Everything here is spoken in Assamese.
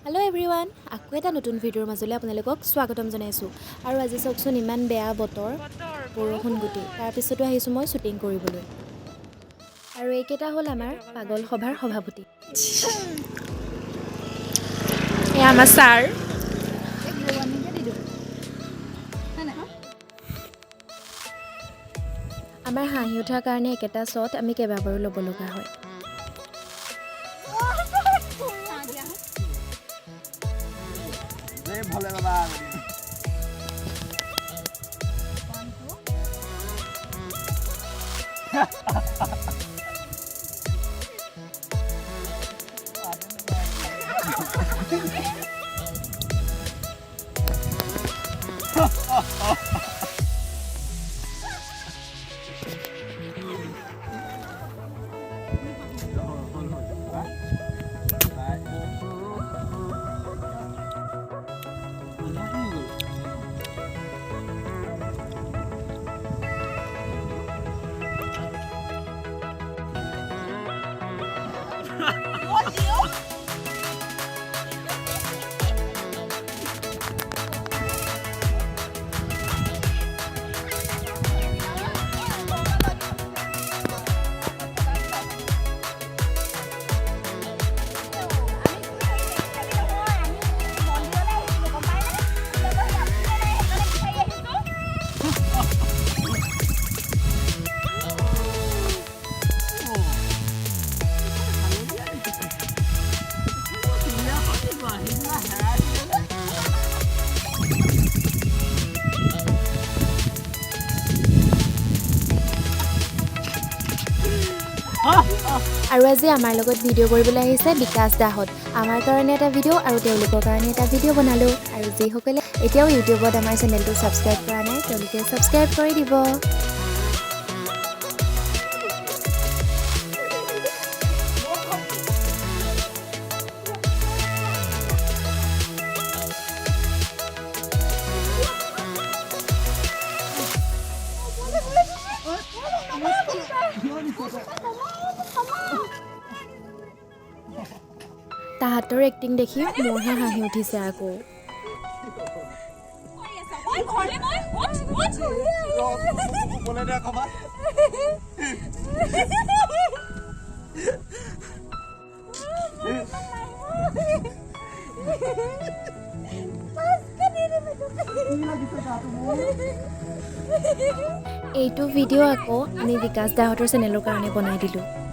Hello everyone, আকৌ এটা নতুন ভিডিঅ'ৰ মাজলৈ আপোনালোকক স্বাগতম জনাইছো আৰু আজি চাওকচোন ইমান বেয়া বতৰ বৰষুণ গুটি তাৰ পিছতো আহিছো মই শুটিং কৰিবলৈ আৰু এইকেইটা হ'ল আমাৰ পাগল সভাৰ সভাপতি এয়া আমাৰ ছাৰ আমাৰ হাঁহি উঠাৰ কাৰণে একেটা শ্বট আমি কেইবাবাৰো ল'ব লগা হয় भोले बाबा আৰু আজি আমাৰ লগত ভিডিঅ' কৰিবলৈ আহিছে বিকাশ দাহঁত আমাৰ কাৰণে এটা ভিডিঅ' আৰু তেওঁলোকৰ কাৰণে এটা ভিডিঅ' বনালোঁ আৰু যিসকলে এতিয়াও ইউটিউবত আমাৰ চেনেলটো ছাবস্ক্ৰাইব কৰা নাই তেওঁলোকে ছাবস্ক্ৰাইব কৰি দিব তাহাঁতৰ এক্টিং দেখি মোৰহে হাঁহি উঠিছে আকৌ এইটো ভিডিঅ' আকৌ আমি বিকাশ দাহঁতৰ চেনেলৰ কাৰণে বনাই দিলোঁ